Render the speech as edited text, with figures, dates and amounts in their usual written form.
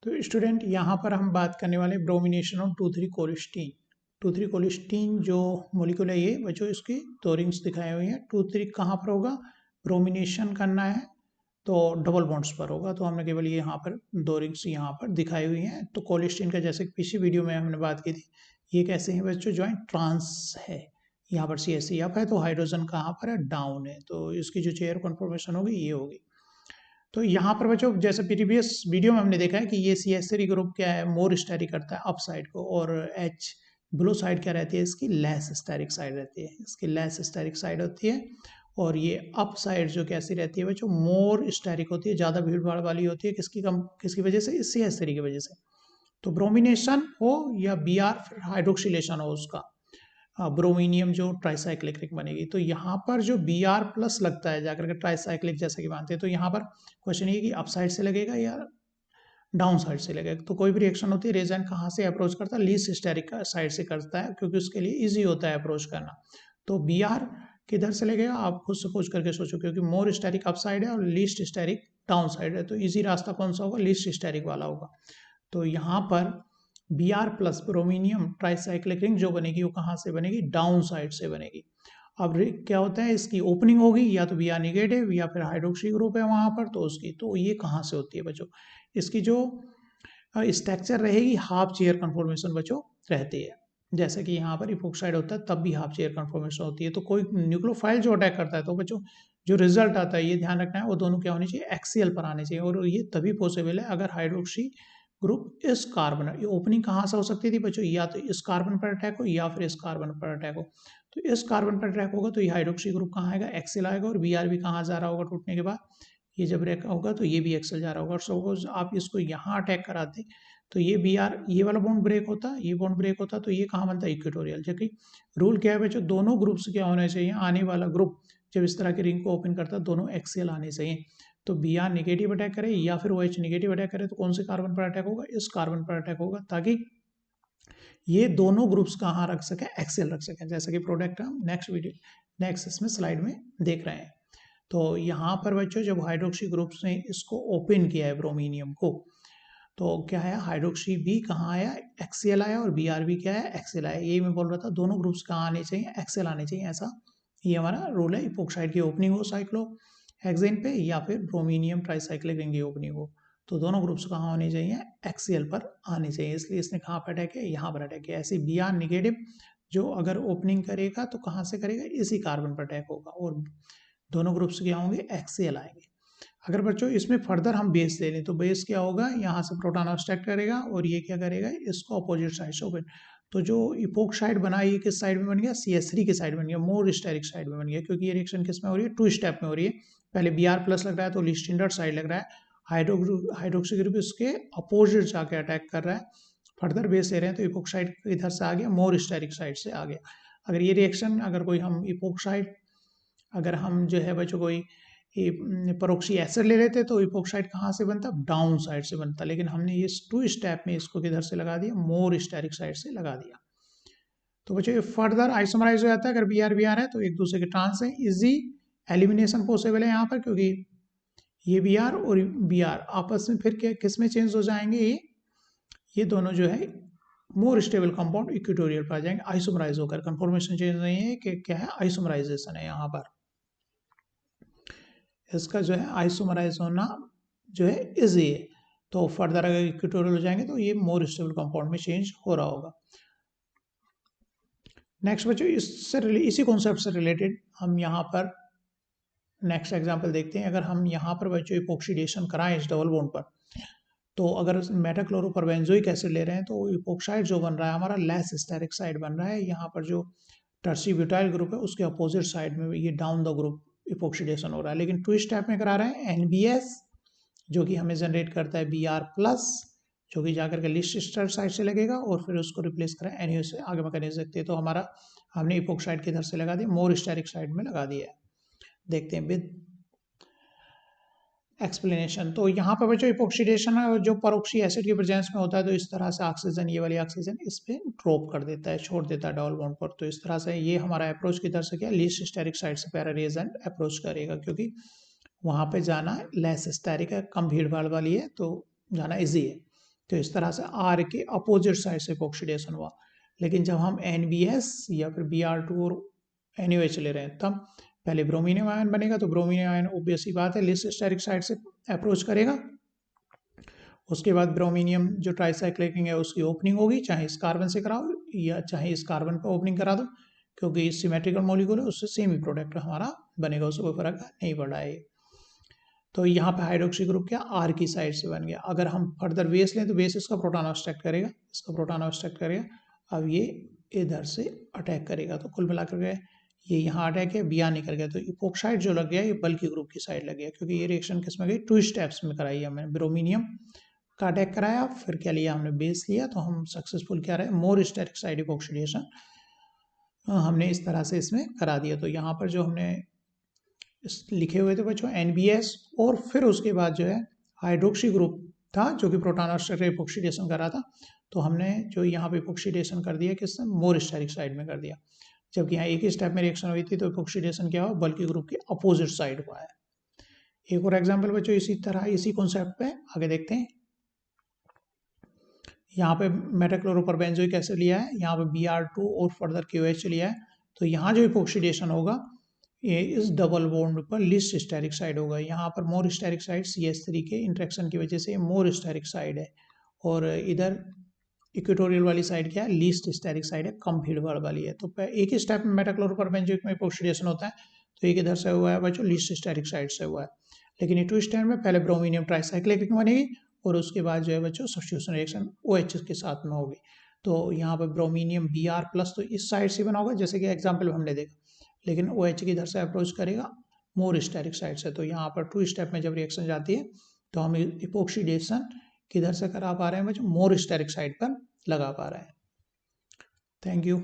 तो स्टूडेंट यहाँ पर हम बात करने वाले ब्रोमिनेशन ऑफ 2,3 कोलिस्टीन। 2,3 कोलिस्टीन जो मोलिक्यूल है ये बच्चों इसकी दो रिंग्स दिखाई हुई हैं। 2,3 कहाँ पर होगा, ब्रोमिनेशन करना है तो डबल बॉन्ड्स पर होगा, तो हमने केवल ये यहाँ पर दो रिंग्स यहाँ पर दिखाई हुई हैं। तो कोलिस्टीन का जैसे पिछली वीडियो में हमने बात की थी, ये कैसे हैं बच्चों, ज्वाइंट ट्रांस है। यहाँ पर CH3 अप है तो हाइड्रोजन कहाँ पर है, डाउन है, तो इसकी जो चेयर कन्फर्मेशन होगी ये होगी। तो यहाँ पर बच्चों जैसे प्रीवियस वीडियो में हमने देखा है कि ये CH3 ग्रुप क्या है, मोर स्टेरिक करता है अप साइड को, और H ब्लू साइड क्या रहती है, इसकी लेस स्टेरिक साइड रहती है, इसकी लेस स्टेरिक साइड होती है। और ये अप साइड जो कैसी रहती है बच्चों, मोर स्टेरिक होती है, ज़्यादा भीड़ भाड़ वाली होती है, किसकी वजह से, इस CH3 की वजह से। तो ब्रोमिनेशन हो या Br फिर हाइड्रोक्सिलेशन हो उसका, ब्रोमीनियम जो ट्राइसाइक्लिक रिंग बनेगी। तो यहाँ पर जो Br प्लस लगता है जाकर के ट्राइसाइक्लिक जैसा कि मानते हैं, तो यहाँ पर क्वेश्चन ये कि अप साइड से लगेगा या डाउन साइड से लगेगा। तो कोई भी रिएक्शन होती है, रिएजेंट कहाँ से अप्रोच करता है, लीस्ट स्टेरिक साइड से करता है, क्योंकि उसके लिए ईजी होता है अप्रोच करना। तो Br किधर से लगेगा, आप खुद से पूछ करके सोचो, क्योंकि मोर स्टेरिक अप साइड है और लीस्ट स्टेरिक डाउन साइड है, तो ईजी रास्ता कौन सा होगा, लीस्ट स्टेरिक वाला होगा। तो यहाँ पर Br प्लस ब्रोमीनियम ट्राइसाइक्लिक रिंग जो बनेगी वो कहाँ से बनेगी, डाउन साइड से बनेगी। अब क्या होता है, इसकी ओपनिंग होगी या तो Br निगेटिव या फिर हाइड्रोक्सी ग्रुप है वहाँ पर, तो उसकी तो ये कहाँ से होती है बच्चों, इसकी जो स्ट्रक्चर रहेगी हाफ चेयर कन्फॉर्मेशन बच्चों रहती है। जैसे कि यहाँ पर इपोक्साइड होता है तब भी हाफ चेयर कन्फॉर्मेशन होती है। तो कोई न्यूक्लियोफाइल जो अटैक करता है तो बच्चों जो रिजल्ट आता है ये ध्यान रखना है, वो दोनों क्या होनी चाहिए, एक्सियल पर आने चाहिए। और ये तभी पॉसिबल है अगर हाइड्रोक्सी ग्रुप इस कार्बन, ये ओपनिंग कहाँ से हो सकती थी बच्चों, या तो इस कार्बन पर अटैक हो या फिर इस कार्बन पर अटैक हो। तो इस कार्बन पर अटैक होगा तो ये हाइड्रोक्सी ग्रुप कहाँ आएगा, एक्सियल आएगा, और Br भी कहाँ जा रहा होगा टूटने के बाद, ये जब ब्रेक होगा तो ये भी एक्सेल जा रहा होगा। और सपोज आप इसको यहाँ अटैक कराते तो ये Br, ये वाला बॉन्ड ब्रेक होता, ये बॉन्ड ब्रेक होता, तो ये कहाँ बनता है, इक्वेटोरियल। जबकि रूल क्या है बच्चों, दोनों ग्रुप्स क्या होने चाहिए, आने वाला ग्रुप जब इस तरह की रिंग को ओपन करता है दोनों एक्सेल आने चाहिए। तो Br नेगेटिव अटैक करे या फिर OH नेगेटिव अटैक करे तो कौन से कार्बन पर अटैक होगा, इस कार्बन पर अटैक होगा, ताकि ये दोनों ग्रुप्स कहाँ रख सके, एक्सेल रख सकें, जैसा कि प्रोडक्ट हम नेक्स्ट इसमें स्लाइड में देख रहे हैं। तो यहाँ पर बच्चों जब हाइड्रोक्सी ग्रुप्स ने इसको ओपन किया है ब्रोमीनियम को, तो क्या है, हाइड्रोक्सी भी कहाँ आया, एक्सेल आया, और Br भी क्या है, एक्सेल आया। यही मैं बोल रहा था, दोनों ग्रुप्स कहाँ आने चाहिए, एक्सेल आने चाहिए, ऐसा ये हमारा रूल है। इपोक्साइड की ओपनिंग हो साइक्लो हेक्सेन पे या फिर ब्रोमीनियम ट्राइसाइक्लिक रिंग की ओपनिंग हो, तो दोनों ग्रुप्स कहाँ होने चाहिए, एक्सेल पर आने चाहिए। इसलिए इसने कहाँ पर अटैक किया, यहाँ पर अटैक किया। ऐसे Br निगेटिव जो अगर ओपनिंग करेगा तो कहाँ से करेगा, इसी कार्बन पर अटैक होगा, और दोनों ग्रुप्स क्या होंगे, एक्सेल आएंगे। अगर बच्चों इसमें फर्दर हम बेस ले लें तो बेस क्या होगा, यहाँ से प्रोटॉन अब्स्ट्रैक्ट करेगा और ये क्या करेगा, इसको अपोजिट साइड से ओपन। तो जो इपोक्साइड बना ये किस साइड में बन गया, CH3 की साइड बन गया, मोर स्टेरिक साइड में बन गया, क्योंकि ये रिएक्शन किस में हो रही है, 2 स्टेप में हो रही है। पहले Br प्लस लग रहा है तो लिस्टिंडर साइड लग रहा है, हाइड्रोक्सी ग्रुप इसके अपोजिट जाके अटैक कर रहा है। फर्दर बेस ले रहे हैं तो इपोक्साइड इधर से आ गया, मोर स्टेरिक साइड से आ गया। अगर ये रिएक्शन, अगर कोई हम इपोक्साइड, अगर हम जो है बच्चों कोई परोक्सी एसिड ले लेते तो इपोक्साइड कहाँ से बनता, डाउन साइड से बनता, लेकिन हमने ये 2 स्टेप में इसको किधर से लगा दिया, मोर स्टेरिक साइड से लगा दिया। तो बच्चों ये फर्दर आइसोमराइज हो जाता है। अगर Br है तो एक दूसरे के ट्रांस है, इजी एलिमिनेशन पॉसिबल है यहाँ पर, क्योंकि ये Br और Br आपस में फिर क्या किस में चेंज हो जाएंगे, ये दोनों जो है मोर स्टेबल कंपाउंड इक्वेटोरियल पर आ जाएंगे, आइसोमराइज होकर। कन्फॉर्मेशन चेंज नहीं है कि क्या है, आइसोमराइजेशन है यहाँ पर, इसका जो है आइसोमराइज होना जो है इजी है। तो फर्दर अगर इक्वेटोरियल हो जाएंगे तो ये मोर स्टेबल कंपाउंड में चेंज हो रहा होगा। नेक्स्ट बच्चों इसी कॉन्सेप्ट से रिलेटेड हम यहाँ पर नेक्स्ट एग्जांपल देखते हैं। अगर हम यहाँ पर बच्चों इपोक्सीडेशन कराएं इस डबल बॉन्ड पर, तो अगर मेटाक्लोरोपरबेंजोइक एसिड ले रहे हैं तो इपोक्साइड जो बन रहा है हमारा लेस स्टेरिक साइड बन रहा है। यहाँ पर जो टर्सी ब्यूटाइल ग्रुप है उसके अपोजिट साइड में ये डाउन द ग्रुप इपोक्सीडेशन हो रहा है, लेकिन 2 स्टेप में करा रहे हैं। NBS जो कि हमें जनरेट करता है Br प्लस, जो कि जाकर के लिस्ट साइड से लगेगा, और फिर उसको रिप्लेस करें NaOH से, आगे में कर नहीं सकते। तो हमारा हमने इपोक्साइड किधर से लगा दिया, मोर स्टेरिक साइड में लगा दिया है। देखते हैं विद एक्सप्लेनेशन। तो यहाँ पर बच्चों इपोक्सीडेशन जो परोक्सी एसिड के प्रेजेंस में होता है, तो इस तरह से ऑक्सीजन, ये वाली ऑक्सीजन इस पे ड्रॉप कर देता है, छोड़ देता है डबल बॉन्ड पर। तो इस तरह से ये हमारा अप्रोच किधर से क्या, लीस्ट स्टेरिक साइड से पैरा रिएजेंट अप्रोच करेगा, क्योंकि वहाँ पे जाना लेस स्टेरिक है, कम भीड़ भाड़ वाली है, तो जाना इजी है। तो इस तरह से R के अपोजिट साइड से ऑक्सीडेशन हुआ। लेकिन जब हम NBS या फिर Br2 और NaOH ले रहे हैं तब पहले ब्रोमीनियम आयन बनेगा, तो ब्रोमीनियम आयन ऑब्वियस सी बात है लीस्ट स्टेरिक साइड से अप्रोच करेगा। उसके बाद ब्रोमीनियम जो ट्राईसाइक्लिक है उसकी ओपनिंग होगी, चाहे इस कार्बन से कराओ या चाहे इस कार्बन पर ओपनिंग करा दो, क्योंकि सिमेट्रिकल मॉलिक्यूल है, उससे सेम ही प्रोडक्ट हमारा बनेगा, उससे कोई फर्क नहीं पड़ रहा है। तो यहाँ पे हाइड्रोक्सी ग्रुप क्या R की साइड से बन गया। अगर हम फर्दर बेस लें तो बेस इसका प्रोटॉन ऑब्स्ट्रक्ट करेगा, इसका प्रोटॉन ऑब्स्ट्रक्ट करेगा, अब ये इधर से अटैक करेगा। तो कुल मिलाकर के ये यहाँ अटैक है, Br निकल गया, तो इपोक्साइड जो लग गया ये बल्कि ग्रुप की साइड लग गया, क्योंकि ये रिएक्शन किस में गई, 2 स्टेप्स में कराई है हमने। ब्रोमीनियम का अटैक कराया, फिर क्या लिया हमने, बेस लिया, तो हम सक्सेसफुल क्या रहे, मोर स्टेरिक साइड इपोक्सीडेशन हमने इस तरह से इसमें करा दिया। तो यहाँ पर जो हमने लिखे हुए थे बच्चों NBS, और फिर उसके बाद जो है हाइड्रोक्सी ग्रुप था जो कि प्रोटॉन ऑब्स्ट्रक्टिव इपोक्सीडेशन कर रहा था, तो हमने जो यहाँ पे इपोक्सीडेशन कर दिया किससे, मोर स्टेरिक साइड में कर दिया। जबकि यहाँ एक ही स्टेप में रिएक्शन हुई थी तो इपोक्सीडेशन क्या हुआ, बल्कि ग्रुप के अपोजिट साइड हुआ है। एक और एग्जाम्पल बच्चों इसी तरह इसी कॉन्सेप्ट पे आगे देखते हैं। यहाँ पे मेटाक्लोरोपरबेंजोइक एसिड लिया है, यहाँ पे Br2 और फर्दर KOH लिया है, तो यहाँ जो इपोक्सीडेशन होगा ये इस डबल बॉन्ड पर लीस्ट स्टेरिक साइड होगा। यहाँ पर मोर स्टेरिक साइड CH3 के इंट्रैक्शन की वजह से मोर स्टेरिक साइड है, और इधर इक्वेटोरियल वाली साइड क्या है, लीस्ट स्टेरिक साइड है, कम फील्ड वाली है। तो एक ही स्टेप में मेटाक्लोरोपरबेंजोइक में इपोक्सीडेशन होता है, तो एक इधर से हुआ है बच्चों, लीस्ट स्टेरिक साइड से हुआ है। लेकिन ये 2 स्टेप में पहले ब्रोमीनियम ट्राईसाइक्लिक बनेगी और उसके बाद जो है बच्चों सब्स्टिट्यूशन रिएक्शन OH के साथ में होगी। तो यहाँ पर ब्रोमीनियम Br+ तो इस साइड से बना होगा जैसे कि एग्जाम्पल हमने देखा, लेकिन OH की इधर से अप्रोच करेगा मोर स्टेरिक साइड से। तो यहाँ पर 2 स्टेप में जब रिएक्शन जाती है तो हम इपोक्सीडेशन किधर से करा पा रहे हैं बच्चों, मोर स्टेरिक साइड पर लगा पा रहे हैं। Thank you.